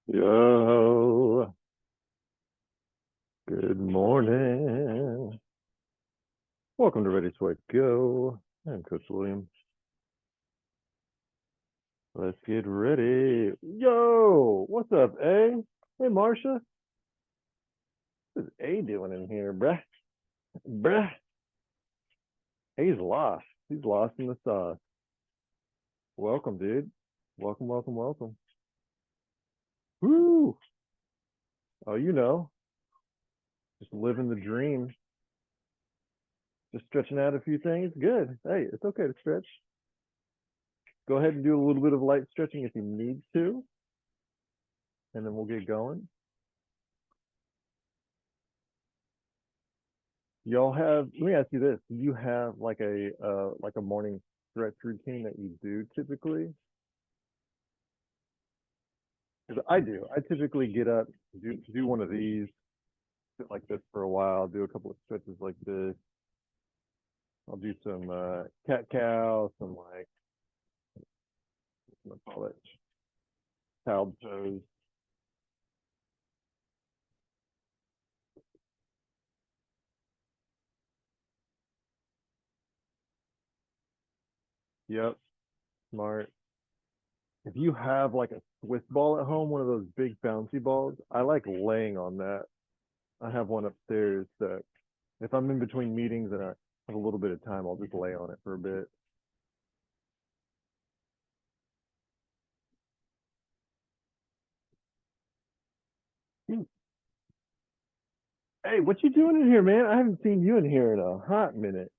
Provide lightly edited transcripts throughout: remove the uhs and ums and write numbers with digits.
Yo, good morning. Welcome to Ready Sweat Go. I'm Coach Williams. Let's get ready. Yo, what's up, A? Hey, Marsha. What's A doing in here, bruh? Bruh. He's lost. He's lost in the sauce. Welcome, dude. Welcome, welcome, welcome. Woo! Oh, just living the dream. Just stretching out a few things. Good. Hey, it's okay to stretch. Go ahead and do a little bit of light stretching if you need to, and then we'll get going. Y'all have, let me ask you this. Do you have like a morning stretch routine that you do typically? Because I do. I typically get up, do one of these, sit like this for a while, do a couple of stretches like this. I'll do some cat cow, some like what do I call it? Child pose. Yep, smart. If you have like a Swiss ball at home, one of those big bouncy balls, I like laying on that. I have one upstairs that if I'm in between meetings and I have a little bit of time, I'll just lay on it for a bit. Hmm. Hey, what you doing in here, man? I haven't seen you in here in a hot minute.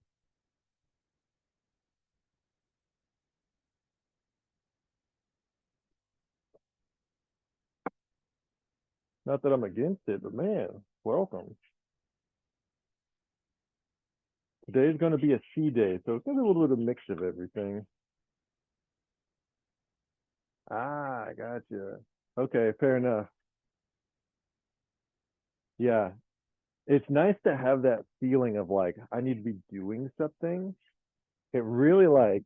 Not that I'm against it, but man, welcome. Today's going to be a C day, so it's going to be a little bit of mix of everything. Ah, I gotcha. Okay, fair enough. Yeah, it's nice to have that feeling of like I need to be doing something. It really like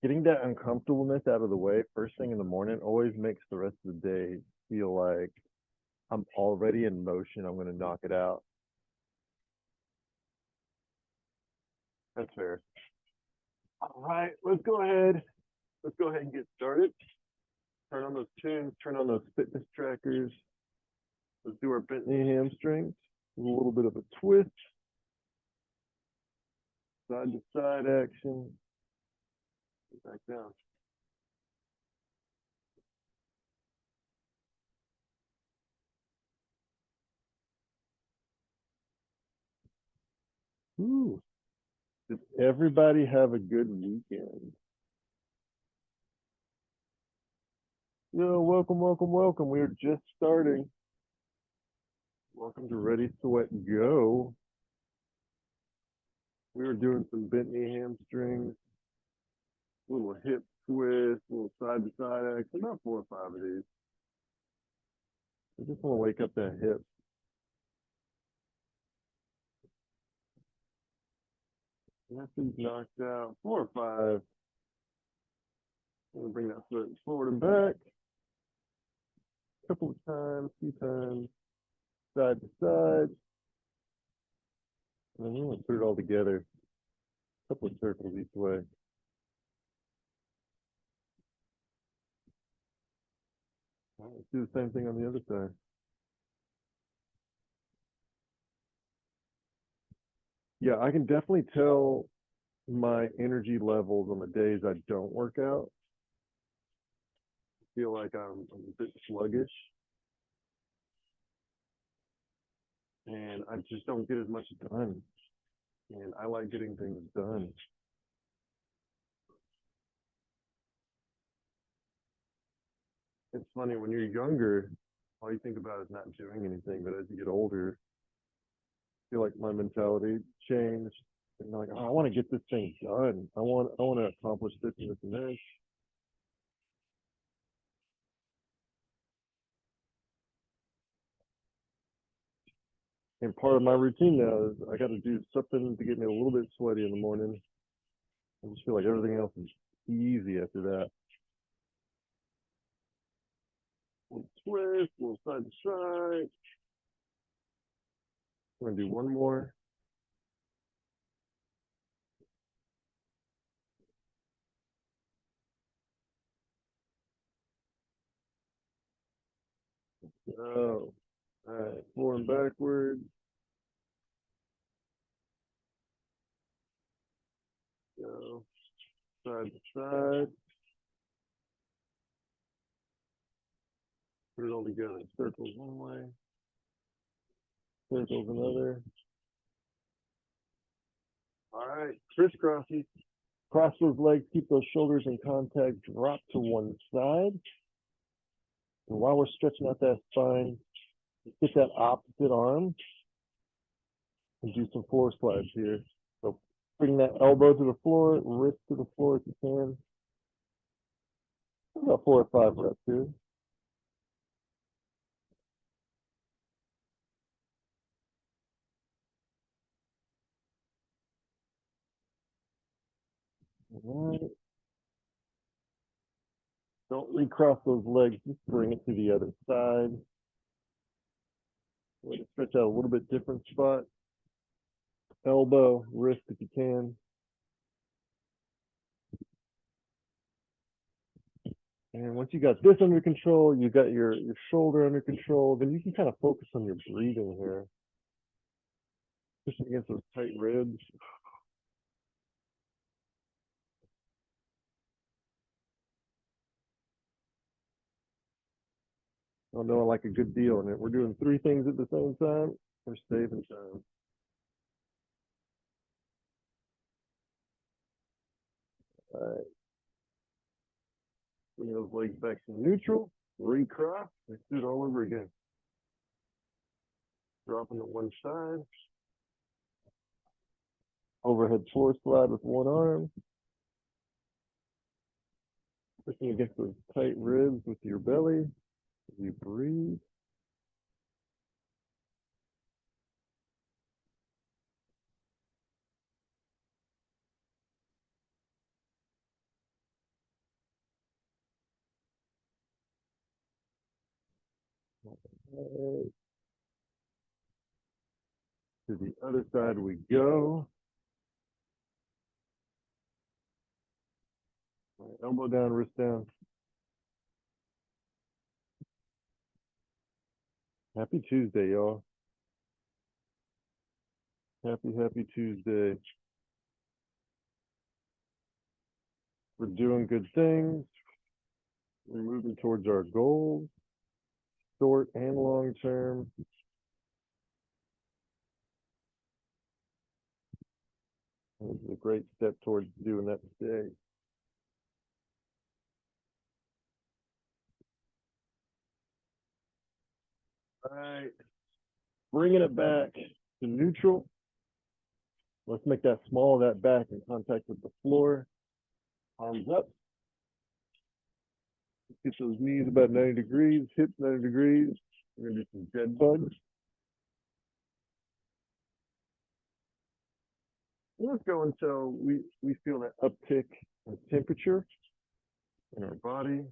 getting that uncomfortableness out of the way first thing in the morning always makes the rest of the day feel like I'm already in motion. I'm going to knock it out. That's fair. All right, let's go ahead. Let's go ahead and get started. Turn on those tunes, turn on those fitness trackers. Let's do our bent knee hamstrings. A little bit of a twist, side to side action. Back down. Ooh. Did everybody have a good weekend? Yo, welcome, welcome, welcome. We are just starting. Welcome to Ready, Sweat, Go. We were doing some bent knee hamstrings, a little hip twist, a little side to side action, about 4 or 5 of these. I just want to wake up that hip. After he's knocked out, 4 or 5. I'm gonna bring that foot forward and back a couple of times, few times, side to side, and then we're gonna put it all together. A couple of circles each way. All right, let's do the same thing on the other side. Yeah, I can definitely tell my energy levels on the days I don't work out. I feel like I'm a bit sluggish and I just don't get as much done. And I like getting things done. It's funny when you're younger, all you think about is not doing anything. But as you get older, I feel like my mentality changed. And like, oh, I want to get this thing done. I want to accomplish this and this and this. And part of my routine now is I got to do something to get me a little bit sweaty in the morning. I just feel like everything else is easy after that. Little twist, little side to side. We're gonna do one more. Oh, all right, forward and backward. Go side to side. Put it all together. Circles one way, circles another. All right, crisscrossy. Cross those legs, keep those shoulders in contact, drop to one side. And while we're stretching out that spine, get that opposite arm and do some forward slides here. So bring that elbow to the floor, wrist to the floor if you can. About 4 or 5 reps here. All right. Don't recross those legs, just bring it to the other side. Let it stretch out a little bit different spot. Elbow, wrist if you can. And once you got this under control, you got your shoulder under control, then you can kind of focus on your breathing here. Pushing against those tight ribs. I know I like a good deal in it. We're doing 3 things at the same time. We're saving time. All right. Bring those legs back to neutral. Recross. Let's do it all over again. Dropping to one side. Overhead forward slide with one arm. Pushing against those tight ribs with your belly as you breathe. Right. To the other side we go. Right, elbow down, wrist down. Happy Tuesday, y'all. Happy Tuesday. We're doing good things. We're moving towards our goals, short and long term. This is a great step towards doing that today. All right, bringing it back to neutral. Let's make that small of that back in contact with the floor. Arms up. Get those knees about 90 degrees, hips 90 degrees. We're gonna do some dead bugs. Let's go until we feel that uptick in temperature in our body.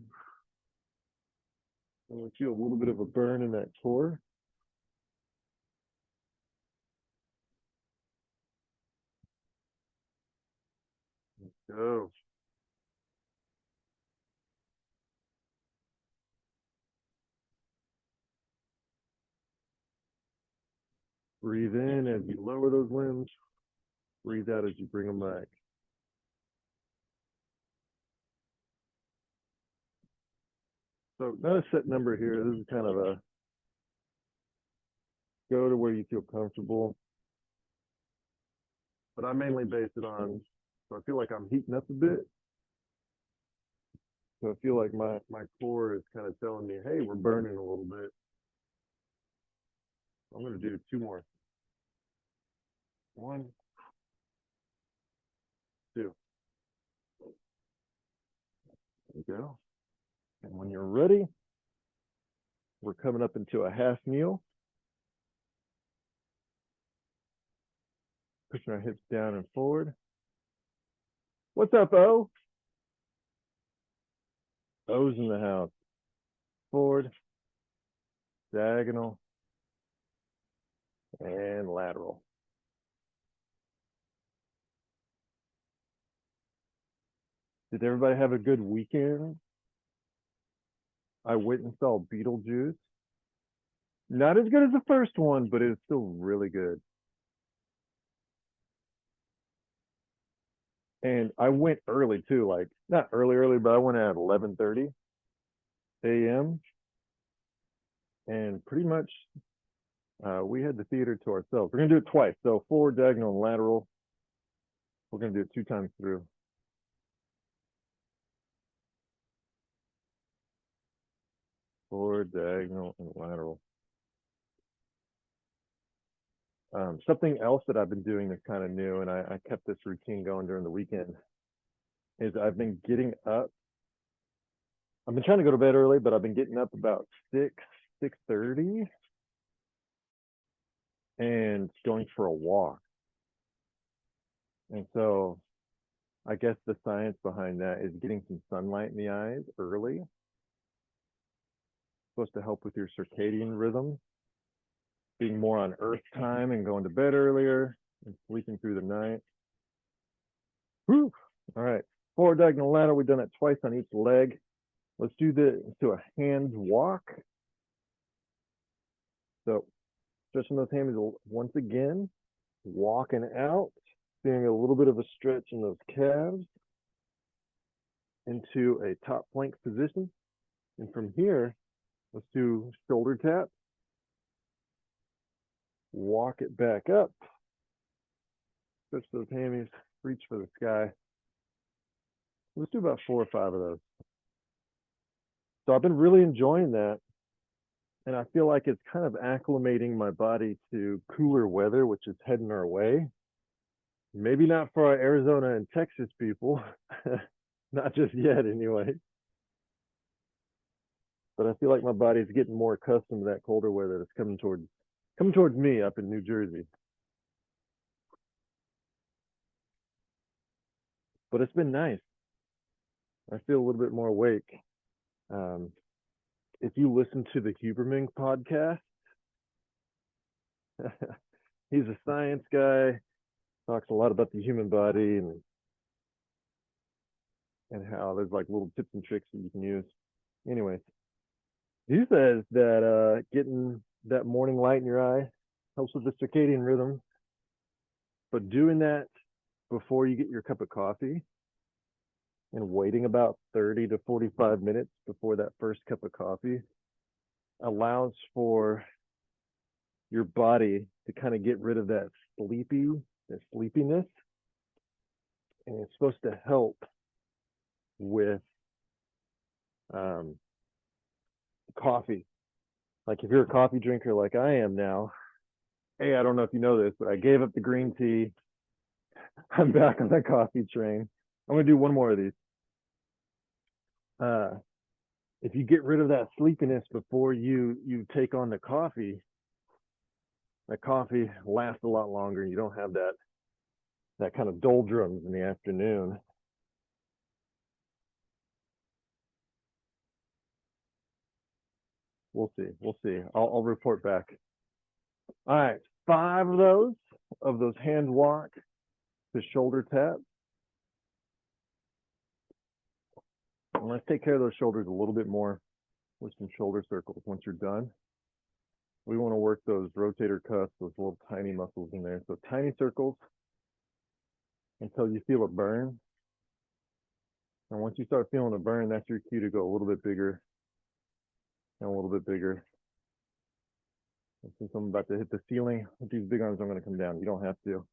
And we feel a little bit of a burn in that core. Let's go. Breathe in as you lower those limbs. Breathe out as you bring them back. So not a set number here. This is kind of a go to where you feel comfortable. But I mainly base it on, so I feel like I'm heating up a bit. So I feel like my core is kind of telling me, hey, we're burning a little bit. I'm going to do 2 more. 1, 2. There you go. And when you're ready, we're coming up into a half kneel. Pushing our hips down and forward. What's up, O? O's in the house. Forward, diagonal, and lateral. Did everybody have a good weekend? I went and saw Beetlejuice. Not as good as the first one, but it was still really good. And I went early too, like not early, but I went at 11:30 a.m. And pretty much we had the theater to ourselves. We're gonna do it twice, so forward, diagonal, and lateral. We're gonna do it 2 times through. Forward, diagonal, and lateral. Something else that I've been doing that's kind of new, and I kept this routine going during the weekend, is I've been getting up. I've been trying to go to bed early, but I've been getting up about 6:30, and going for a walk. And so I guess the science behind that is getting some sunlight in the eyes early. It's supposed to help with your circadian rhythm, being more on earth time and going to bed earlier and sleeping through the night. Whew. All right. Forward, diagonal, lateral. We've done that twice on each leg. Let's do a hand walk. So stretching those hands once again, walking out, feeling a little bit of a stretch in those calves into a top plank position. And from here, let's do shoulder tap. Walk it back up. Stretch those hammies, reach for the sky. Let's do about 4 or 5 of those. So I've been really enjoying that. And I feel like it's kind of acclimating my body to cooler weather, which is heading our way. Maybe not for our Arizona and Texas people, not just yet anyway. But I feel like my body's getting more accustomed to that colder weather that's coming towards me up in New Jersey. But it's been nice. I feel a little bit more awake. If you listen to the Huberman podcast, he's a science guy, talks a lot about the human body and how there's like little tips and tricks that you can use. Anyways, he says that getting that morning light in your eye helps with the circadian rhythm, but doing that before you get your cup of coffee and waiting about 30 to 45 minutes before that first cup of coffee allows for your body to kind of get rid of that sleepiness. And it's supposed to help with coffee. Like if you're a coffee drinker like I am now, hey, I don't know if you know this, but I gave up the green tea. I'm back on the coffee train. I'm gonna do one more of these. If you get rid of that sleepiness before you take on the coffee, that coffee lasts a lot longer. You don't have that kind of doldrums in the afternoon. We'll see. We'll see. I'll report back. All right, 5 of those hand walk to shoulder tap. And let's take care of those shoulders a little bit more with some shoulder circles once you're done. We want to work those rotator cuffs, those little tiny muscles in there. So tiny circles until you feel a burn. And once you start feeling a burn, that's your cue to go a little bit bigger and a little bit bigger. And since I'm about to hit the ceiling with these big arms, I'm going to come down. You don't have to.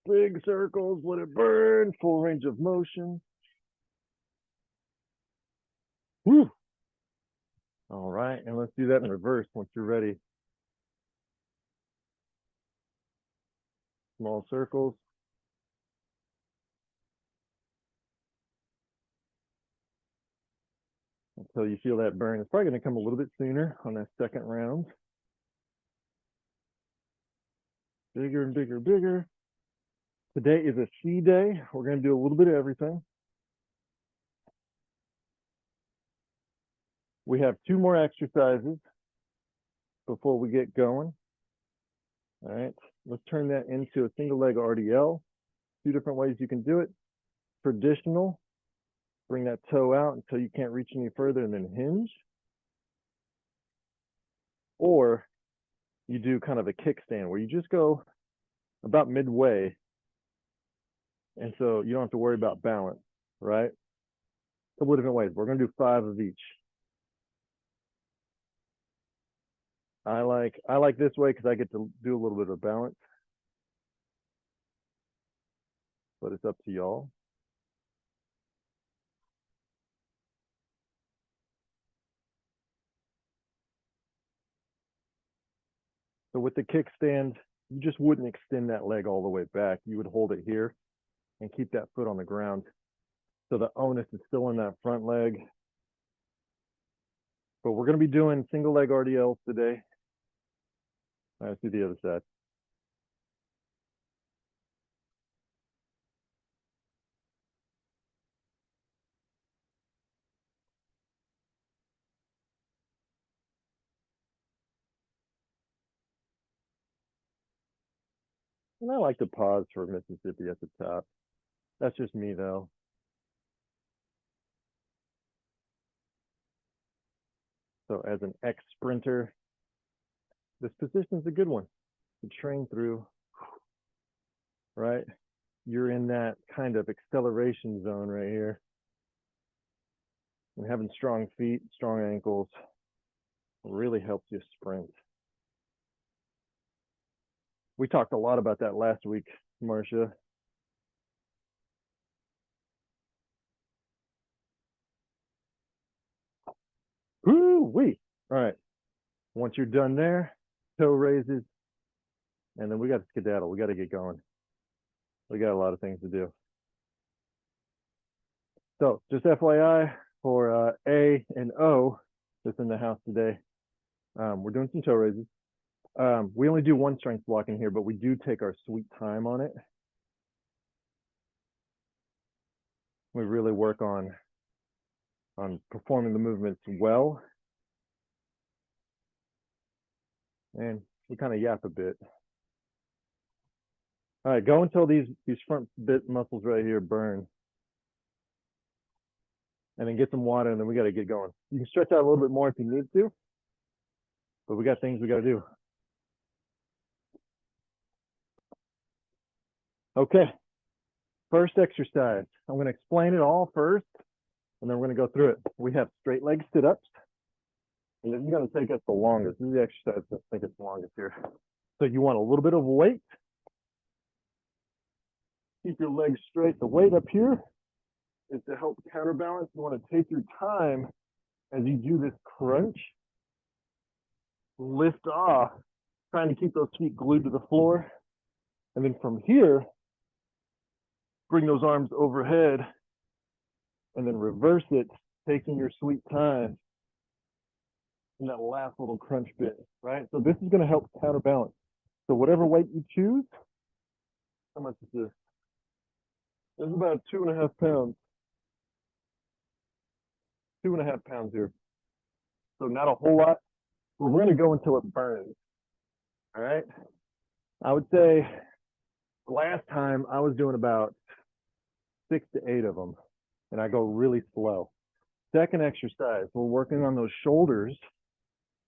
Big circles, let it burn, full range of motion. Woo! All right, and let's do that in reverse once you're ready. Small circles. Until you feel that burn. It's probably going to come a little bit sooner on that second round. Bigger and bigger, bigger. Today is a C day. We're going to do a little bit of everything. We have 2 more exercises before we get going. All right, let's turn that into a single leg RDL. 2 different ways you can do it. Traditional, bring that toe out until you can't reach any further and then hinge. Or you do kind of a kickstand where you just go about midway. And so you don't have to worry about balance, right? A couple of different ways. We're going to do 5 of each. I like this way because I get to do a little bit of balance. But it's up to y'all. So with the kickstand, you just wouldn't extend that leg all the way back. You would hold it here and keep that foot on the ground. So the onus is still in that front leg. But we're going to be doing single leg RDLs today. All right, let's do the other side. And I like to pause for Mississippi at the top. That's just me though. So as an ex-sprinter, this position is a good one to train through, right? You're in that kind of acceleration zone right here. And having strong feet, strong ankles really helps you sprint. We talked a lot about that last week, Marcia. Woo-wee. All right. Once you're done there, toe raises, and then we got to skedaddle. We got to get going. We got a lot of things to do. So just FYI for A and O that's in the house today, we're doing some toe raises. We only do 1 strength block in here, but we do take our sweet time on it. We really work on performing the movements well. And we kind of yap a bit. All right, go until these front bit muscles right here burn. And then get some water, and then we got to get going. You can stretch out a little bit more if you need to, but we got things we got to do. Okay, first exercise. I'm going to explain it all first, and then we're going to go through it. We have straight leg sit-ups, and this is going to take us the longest. This is the exercise that I think it's the longest here. So you want a little bit of weight. Keep your legs straight. The weight up here is to help counterbalance. You want to take your time as you do this crunch. Lift off, trying to keep those feet glued to the floor. And then from here, bring those arms overhead and then reverse it, taking your sweet time in that last little crunch bit, right? So this is going to help counterbalance. So whatever weight you choose, how much is this? This is about 2.5 pounds. 2.5 pounds here. So not a whole lot, but we're going to go until it burns. All right. I would say last time I was doing about 6 to 8 of them, and I go really slow. Second exercise, we're working on those shoulders,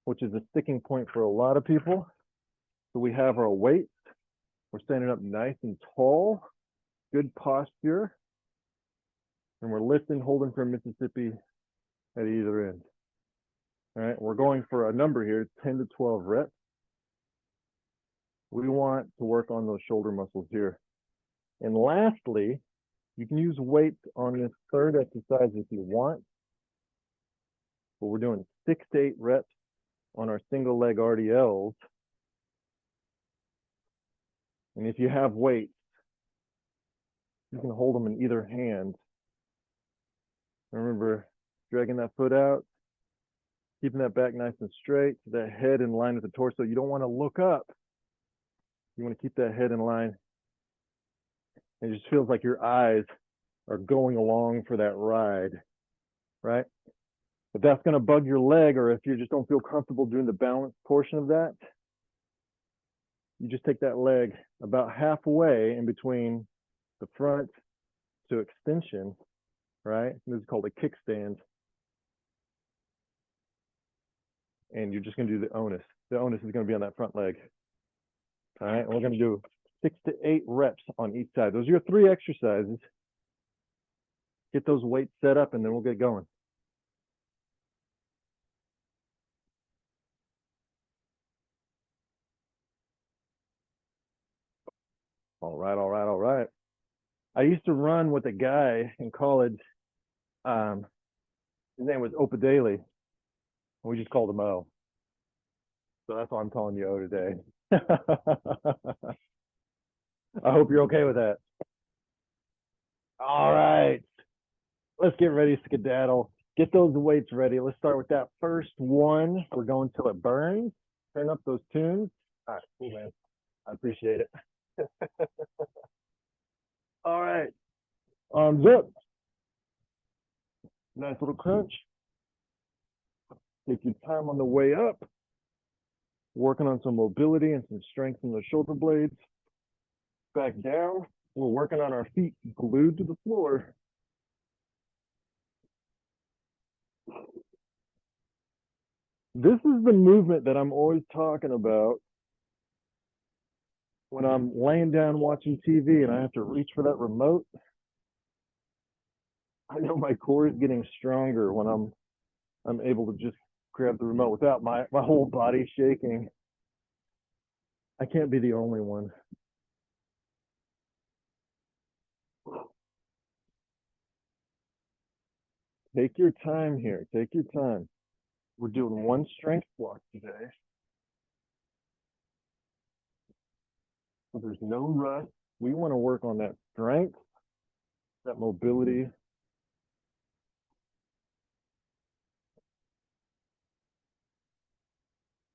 which is a sticking point for a lot of people. So we have our weights. We're standing up nice and tall, good posture, and we're lifting, holding for Mississippi at either end. All right, we're going for a number here, 10 to 12 reps. We want to work on those shoulder muscles here. And lastly, you can use weights on this third exercise if you want. But we're doing 6 to 8 reps on our single leg RDLs. And if you have weights, you can hold them in either hand. Remember, dragging that foot out, keeping that back nice and straight, that head in line with the torso. You don't want to look up. You want to keep that head in line. And it just feels like your eyes are going along for that ride, right? If that's going to bug your leg, or if you just don't feel comfortable doing the balance portion of that, you just take that leg about halfway in between the front to extension, right? This is called a kickstand. And you're just going to do the onus. The onus is going to be on that front leg. All right, and we're going to do 6 to 8 reps on each side. Those are your 3 exercises. Get those weights set up, and then we'll get going. All right, all right, all right. I used to run with a guy in college. His name was Opa Daly. We just called him O. So that's why I'm calling you O today. I hope you're okay with that. All right. Let's get ready to skedaddle. Get those weights ready. Let's start with that first one. We're going till it burns. Turn up those tunes. All right, cool, man. I appreciate it. All right. Arms up. Nice little crunch. Take your time on the way up. Working on some mobility and some strength in the shoulder blades. Back down. We're working on our feet glued to the floor. This is the movement that I'm always talking about when I'm laying down watching TV and I have to reach for that remote. I know my core is getting stronger when I'm able to just grab the remote without my whole body shaking. I can't be the only one. Take your time here. Take your time. We're doing one strength block today. So there's no rush. We want to work on that strength, that mobility.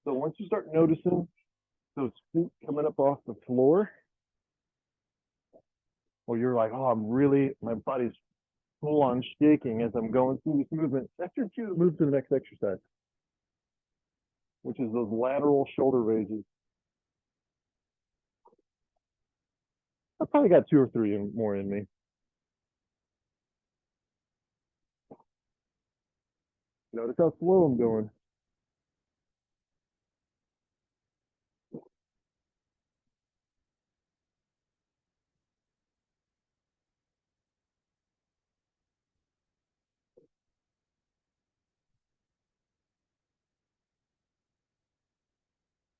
So once you start noticing those feet coming up off the floor, or you're like, oh, my body's full on shaking as I'm going through this movement, that's your cue to move to the next exercise, which is those lateral shoulder raises. I probably got 2 or 3 more in me. Notice how slow I'm going.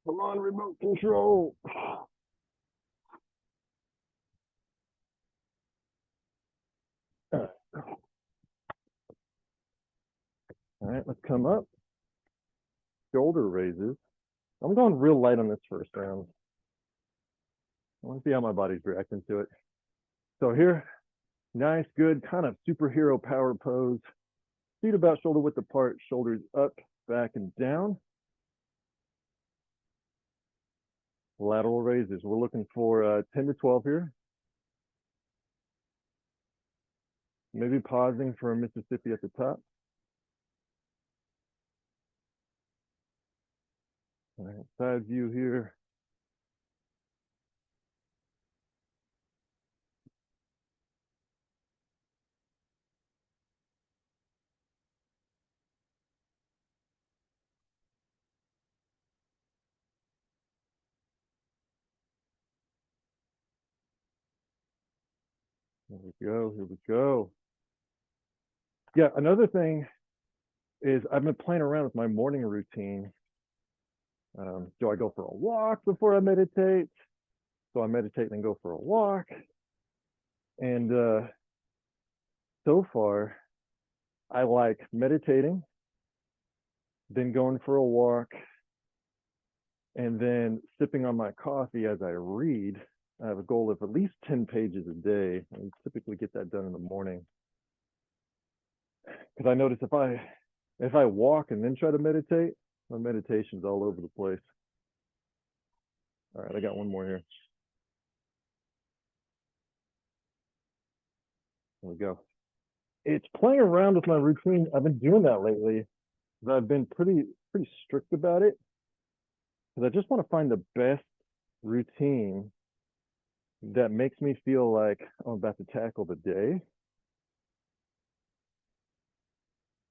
Come on, remote control. All right, let's come up. Shoulder raises. I'm going real light on this first round. I want to see how my body's reacting to it. So here, nice, good, kind of superhero power pose. Feet about shoulder width apart, shoulders up, back, and down. Lateral raises. We're looking for 10 to 12 here. Maybe pausing for a Mississippi at the top. All right, side view here. Here we go, here we go. Yeah, another thing is I've been playing around with my morning routine. Do I go for a walk before I meditate? So I meditate and then go for a walk. And so far, I like meditating, then going for a walk, and then sipping on my coffee as I read. I have a goal of at least 10 pages a day. I typically get that done in the morning. Because I notice if I walk and then try to meditate, my meditation's all over the place. All right, I got one more here. There we go. it's playing around with my routine. I've been doing that lately. I've been pretty strict about it because I just want to find the best routine that makes me feel like I'm about to tackle the day.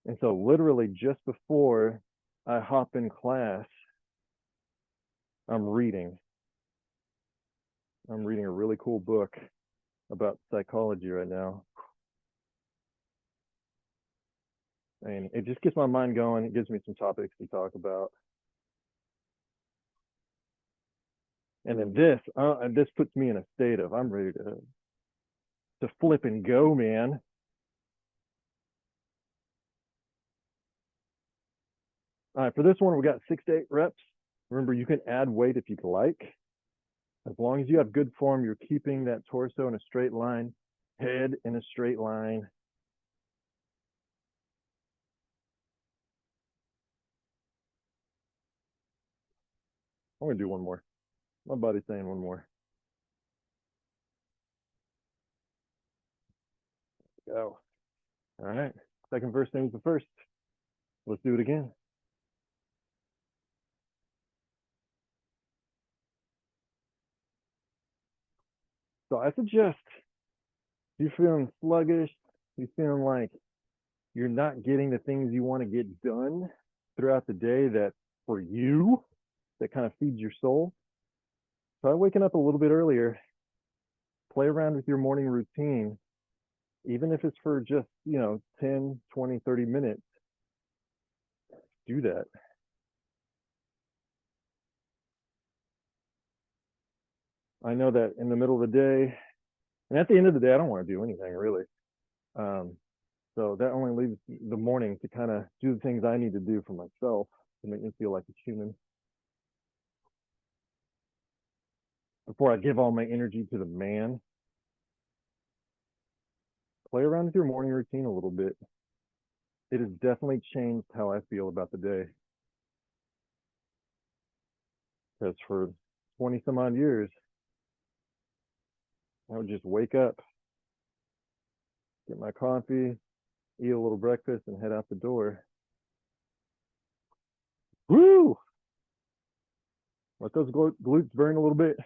And so literally just before I hop in class, I'm reading. I'm reading a really cool book about psychology right now. And it just gets my mind going. It gives me some topics to talk about. And then this puts me in a state of I'm ready to flip and go, man. All right, for this one, we got 6 to 8 reps. Remember, you can add weight if you'd like. As long as you have good form, you're keeping that torso in a straight line, head in a straight line. I'm gonna do one more. My body's saying one more. Go. All right. Second verse name's the first. Let's do it again. So I suggest you're feeling sluggish, you're feeling like you're not getting the things you want to get done throughout the day that for you, that kind of feeds your soul. Try waking up a little bit earlier, play around with your morning routine, even if it's for just, 10, 20, 30 minutes, do that. I know that in the middle of the day, and at the end of the day, I don't want to do anything really. Um, so that only leaves the morning to kind of do the things I need to do for myself to make me feel like a human before I give all my energy to the man. Play around with your morning routine a little bit. It has definitely changed how I feel about the day. Because for 20 some odd years, I would just wake up, get my coffee, eat a little breakfast, and head out the door. Woo! Let those glutes burn a little bit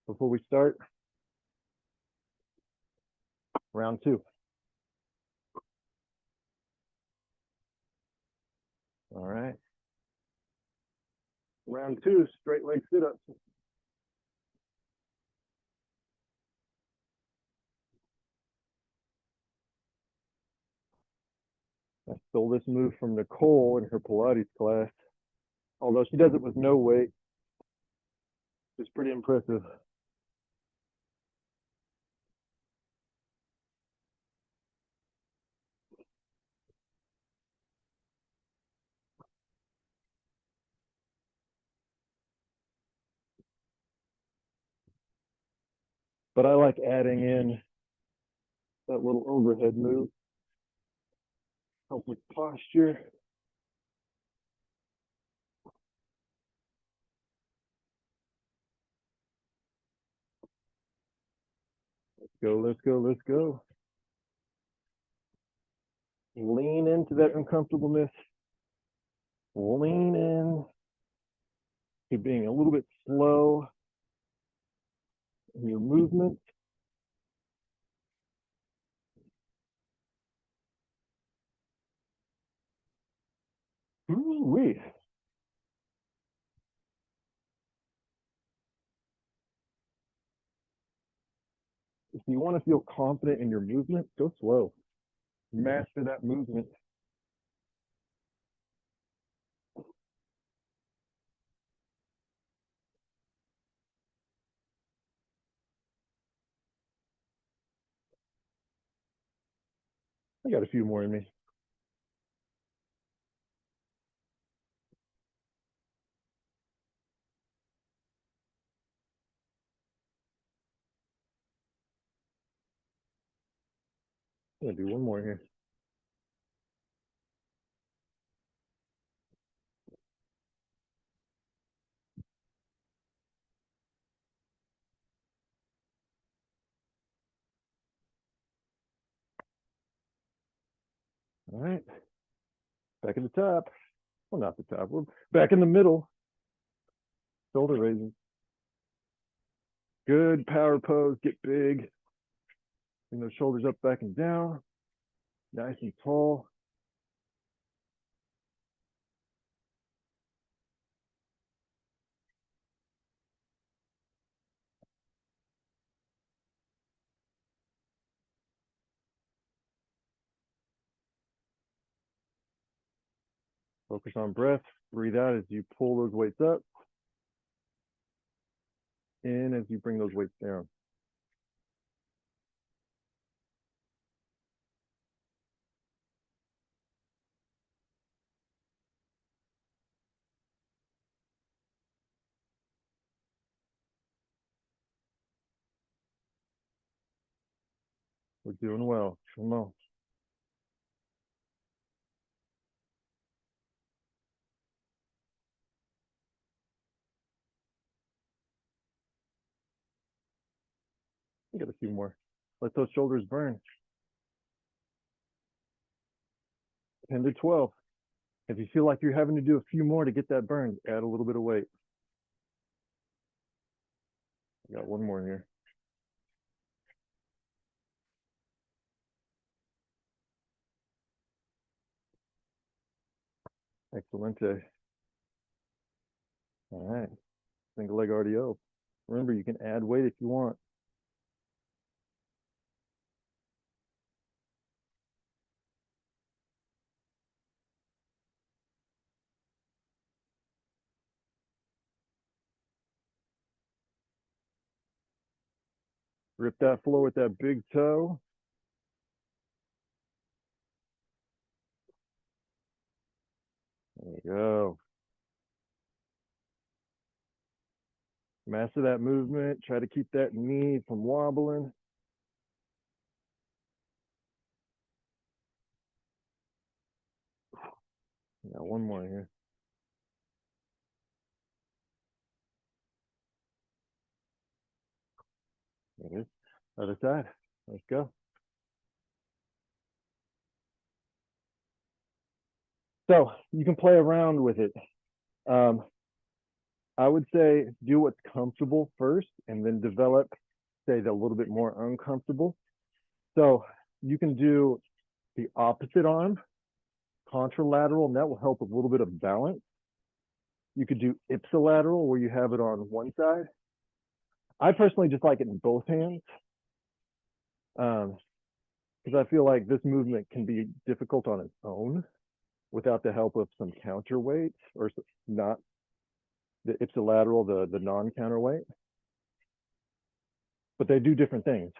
before we start. Round two. All right. Round two, straight leg sit ups. I stole this move from Nicole in her Pilates class, although she does it with no weight. It's pretty impressive. But I like adding in that little overhead move, help with posture. Let's go, let's go, let's go. Lean into that uncomfortableness. Lean in to being a little bit slow in your movement. Ooh-wee. If you want to feel confident in your movement, go slow. Master that movement. I got a few more in me. I'm gonna do one more here. All right. Back in the top. Well, not the top. We're back in the middle. Shoulder raises. Good power pose. Get big. Bring those shoulders up, back and down. Nice and tall. Focus on breath. Breathe out as you pull those weights up. In as you bring those weights down. We're doing well. Come on. We got a few more. Let those shoulders burn. 10 to 12. If you feel like you're having to do a few more to get that burn, add a little bit of weight. I got one more here. Excelente. All right. Single leg RDO. Remember, you can add weight if you want. Rip that floor with that big toe. There you go. Master that movement. Try to keep that knee from wobbling. Got one more here. There it is. Other side. Let's go. So you can play around with it. I would say do what's comfortable first and then develop, say, the little bit more uncomfortable. So you can do the opposite arm, contralateral, and that will help with a little bit of balance. You could do ipsilateral, where you have it on one side. I personally just like it in both hands, because I feel like this movement can be difficult on its own without the help of some counterweight, or not the ipsilateral, the non-counterweight. But they do different things.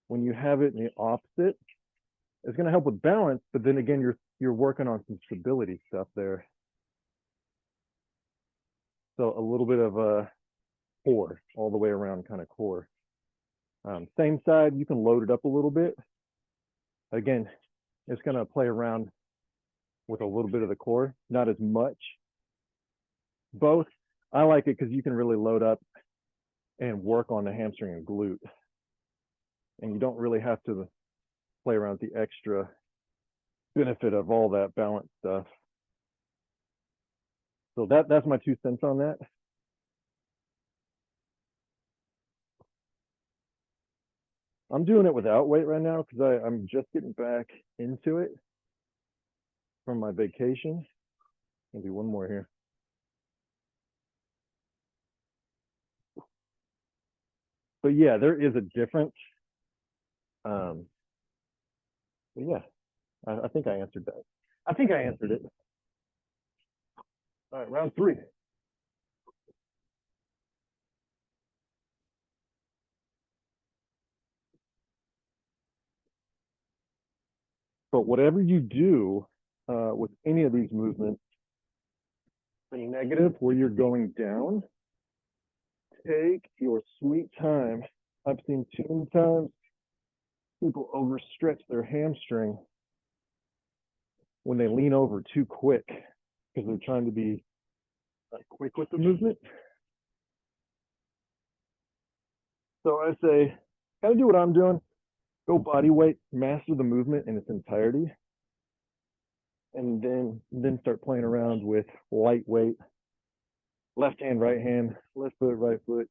When you have it in the opposite, it's going to help with balance, but then again, you're working on some stability stuff there. So a little bit of a core, all the way around kind of core. Same side, you can load it up a little bit. Again, it's going to play around with a little bit of the core, not as much. Both, I like it because you can really load up and work on the hamstring and glute. And you don't really have to play around with the extra benefit of all that balance stuff. So that's my 2 cents on that. I'm doing it without weight right now because I'm just getting back into it from my vacation. I'll do one more here. But yeah, there is a difference. But yeah, I think I answered that. I think I answered it. All right, round 3. But whatever you do with any of these movements, the negative where you're going down, take your sweet time. I've seen too many times people overstretch their hamstring when they lean over too quick because they're trying to be quick with the movement. So I say, kind of do what I'm doing. Go body weight, master the movement in its entirety, and then start playing around with lightweight, left hand, right hand, left foot, right foot.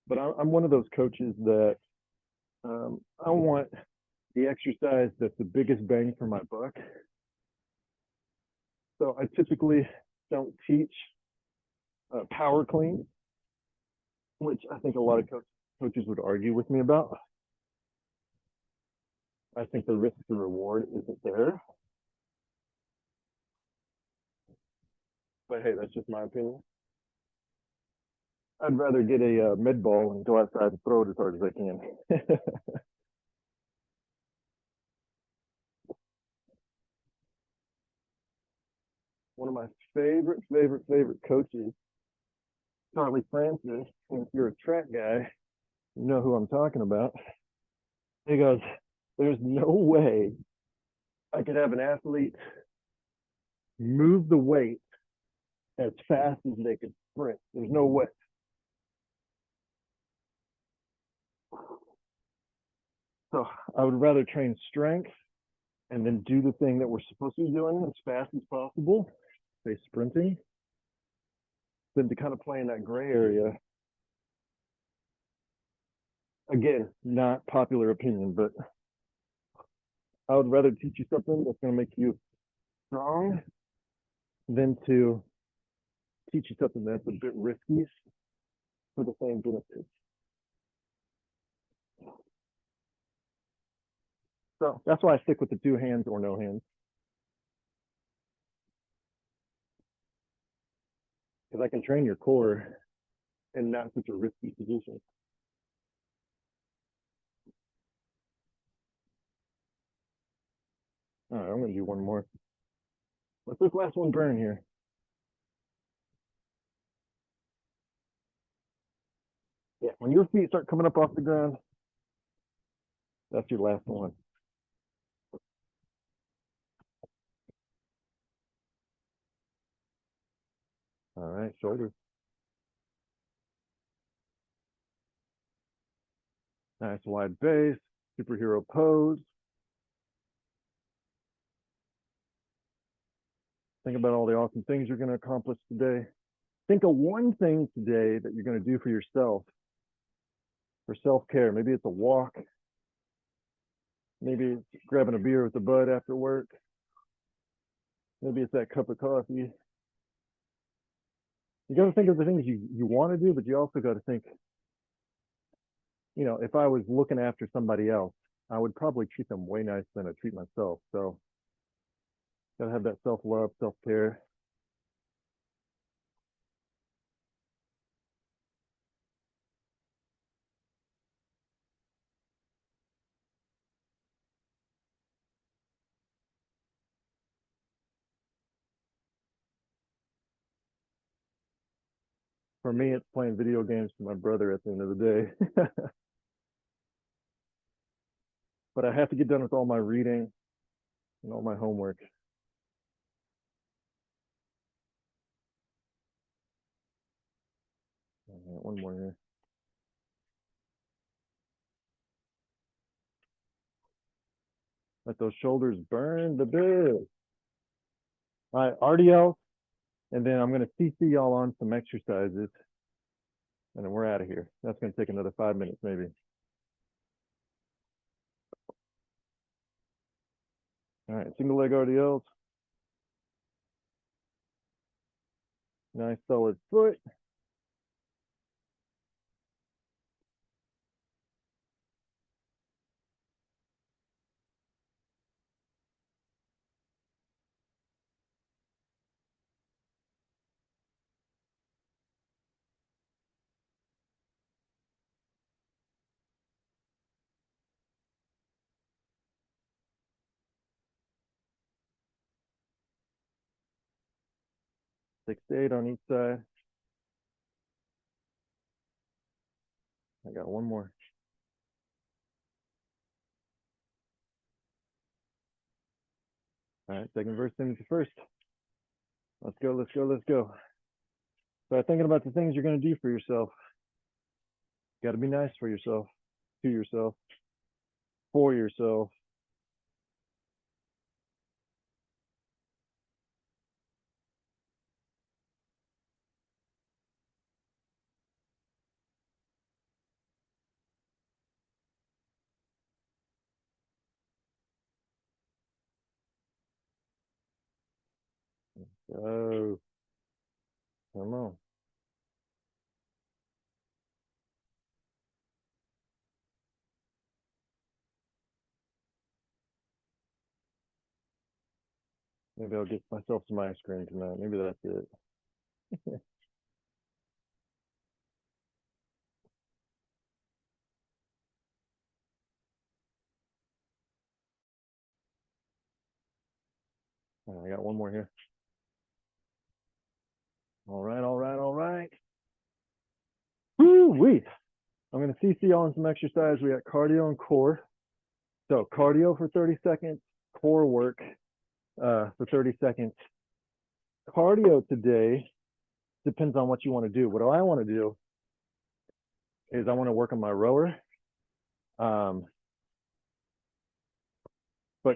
But I'm one of those coaches that I want the exercise that's the biggest bang for my buck. So I typically don't teach power clean, which I think a lot of coaches would argue with me about. I think the risk to reward isn't there. But hey, that's just my opinion. I'd rather get a med ball and go outside and throw it as hard as I can. One of my favorite coaches, Charlie Francis. And if you're a track guy, you know who I'm talking about. He goes, "There's no way I could have an athlete move the weight as fast as they could sprint. There's no way." So I would rather train strength and then do the thing that we're supposed to be doing as fast as possible, say sprinting, than to kind of play in that gray area. Again, not popular opinion, but I would rather teach you something that's going to make you strong than to teach you something that's a bit risky for the same benefits. So that's why I stick with the two hands or no hands, because I can train your core in not such a risky position. All right, I'm going to do one more. Let this last one burn here. Yeah, when your feet start coming up off the ground, that's your last one. All right, shoulders. Nice wide base, superhero pose. Think about all the awesome things you're going to accomplish today. Think of one thing today that you're going to do for yourself, for self-care. Maybe it's a walk. Maybe it's grabbing a beer with the bud after work. Maybe it's that cup of coffee. You got to think of the things you want to do, but you also got to think, if I was looking after somebody else, I would probably treat them way nicer than I treat myself. So got to have that self-love, self-care. For me, it's playing video games for my brother at the end of the day. But I have to get done with all my reading and all my homework. All right, one more here. Let those shoulders burn the bit. All right, RDL, and then I'm going to CC y'all on some exercises, and then we're out of here. That's going to take another 5 minutes, maybe. All right, single leg RDLs. Nice solid foot. Six to eight on each side. I got one more. All right, second verse, same as the first. Let's go, let's go, let's go. Start thinking about the things you're going to do for yourself. You got to be nice for yourself, to yourself, for yourself. Oh, come on. Maybe I'll get myself some ice cream tonight. Maybe that's it. I got one more here. All right, all right, all right. Woo-wee. I'm going to CC on some exercise. We got cardio and core. So cardio for 30 seconds, core work for 30 seconds. Cardio today depends on what you want to do. What I want to do is I want to work on my rower. But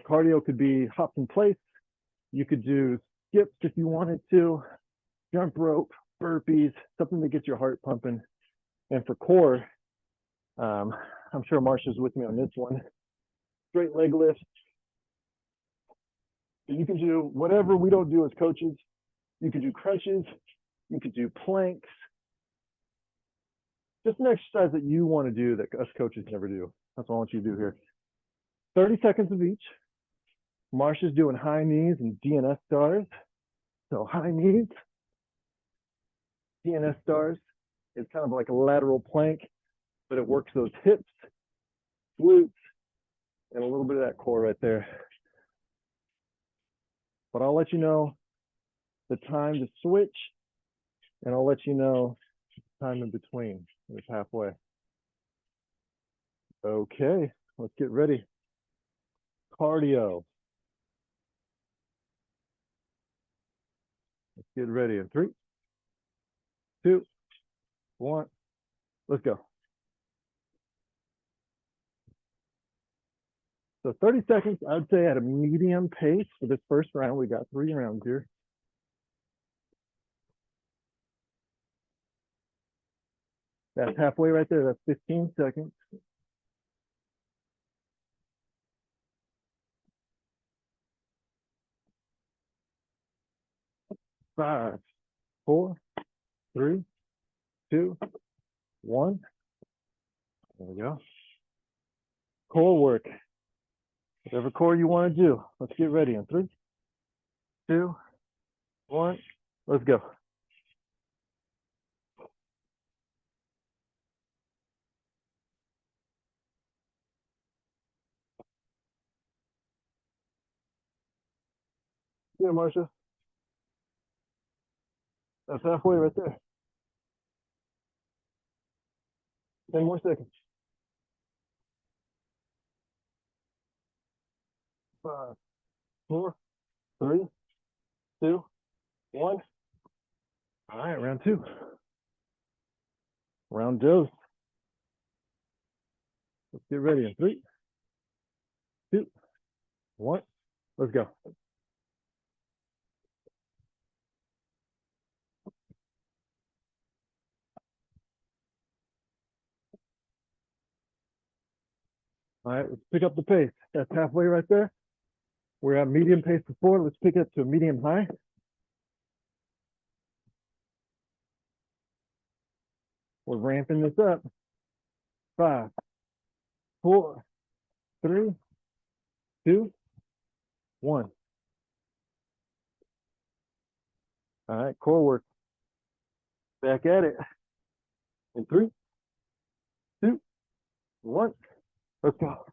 cardio could be hops in place. You could do skips if you wanted to, jump rope, burpees, something that gets your heart pumping. And for core, I'm sure Marsha's with me on this one. Straight leg lift. You can do whatever we don't do as coaches. You can do crunches. You could do planks. Just an exercise that you want to do that us coaches never do. That's what I want you to do here. 30 seconds of each. Marsha's doing high knees and DNS stars. So high knees, DNS stars. It's kind of like a lateral plank, but it works those hips, glutes, and a little bit of that core right there. But I'll let you know the time to switch, and I'll let you know time in between. It's halfway. Okay, let's get ready. Cardio. Let's get ready in 3, 2, 1. Let's go. So 30 seconds, I'd say at a medium pace for this first round. We got 3 rounds here. That's halfway right there. That's 15 seconds. Five, 4, 3, 2, 1. There we go. Core work. Whatever core you want to do. Let's get ready in 3, 2, 1. Let's go. Yeah, Marsha. That's halfway right there. 10 more seconds. 5, 4, 3, 2, 1. All right, round 2. Round dose. Let's get ready in 3, 2, 1. Let's go. All right, let's pick up the pace. That's halfway right there. We're at medium pace before. Let's pick it up to a medium high. We're ramping this up. 5, 4, 3, 2, 1. All right, core work. Back at it. In 3, 2, 1. Let's go.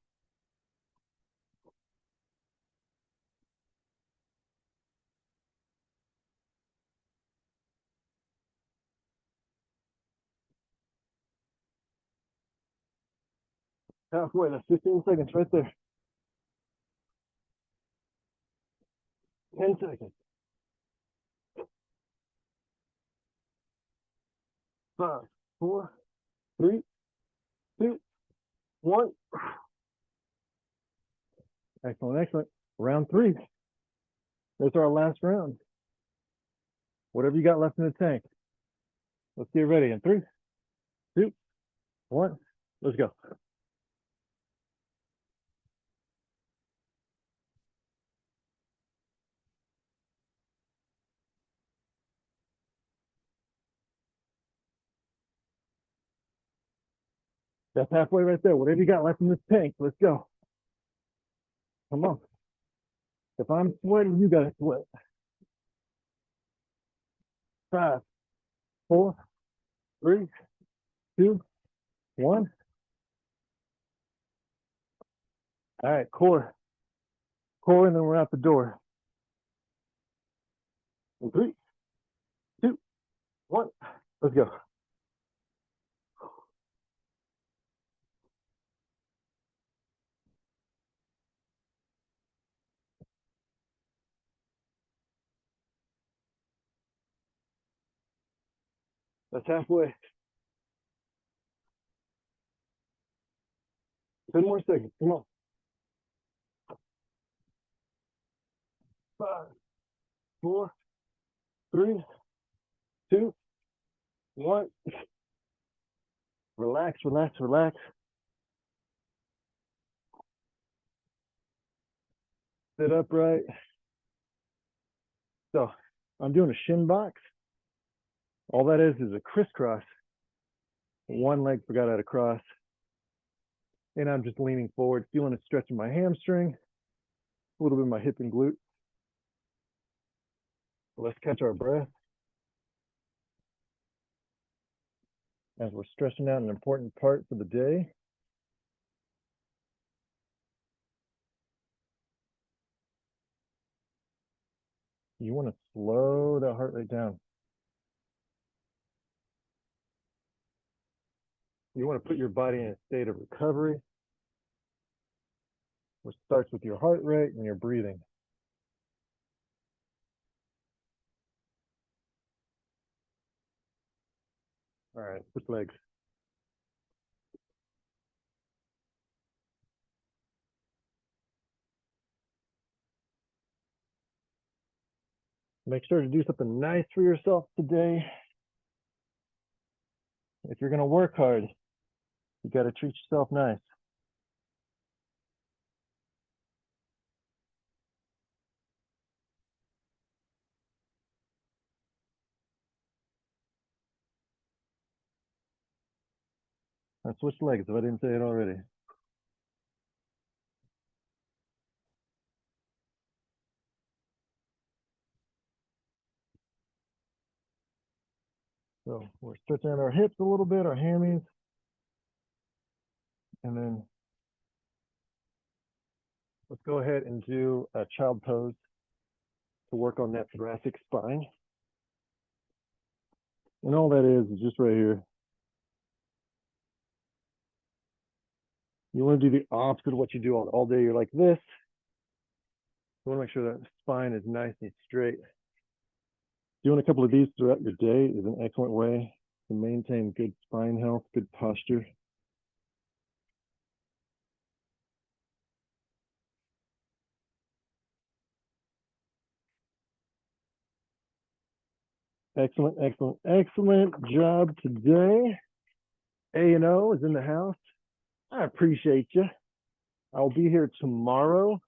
Halfway, that's 15 seconds right there. 10 seconds. 5, 4, 3, 2, 1. Excellent, excellent. Round 3. That's our last round. Whatever you got left in the tank. Let's get ready in 3, 2, 1. Let's go. That's halfway right there. Whatever you got left in this tank, let's go. Come on. If I'm sweating, you gotta sweat. 5, 4, 3, 2, 1. All right, core. Core, and then we're out the door. In 3, 2, 1. Let's go. That's halfway. 10 more seconds. Come on. 5, 4, 3, 2, 1. Relax, relax, relax. Sit upright. So I'm doing a shin box. All that is a crisscross. One leg forgot how to cross. And I'm just leaning forward, feeling a stretch in my hamstring, a little bit in my hip and glute. Let's catch our breath as we're stretching out an important part for the day. You want to slow that heart rate down. You want to put your body in a state of recovery, which starts with your heart rate and your breathing. All right, switch legs. Make sure to do something nice for yourself today. If you're going to work hard, you got to treat yourself nice. I switched legs if I didn't say it already. So we're stretching out our hips a little bit, our hammies. And then let's go ahead and do a child pose to work on that thoracic spine. And all that is just right here. You want to do the opposite of what you do all day. You're like this. You want to make sure that spine is nice and straight. Doing a couple of these throughout your day is an excellent way to maintain good spine health, good posture. Excellent, excellent, excellent job today. A&O is in the house. I appreciate you. I'll be here tomorrow,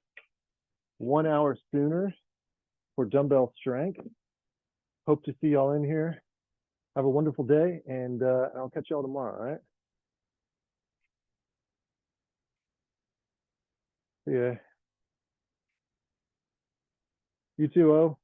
1 hour sooner for dumbbell strength. Hope to see y'all in here. Have a wonderful day, and I'll catch y'all tomorrow, all right? See ya. You too, O.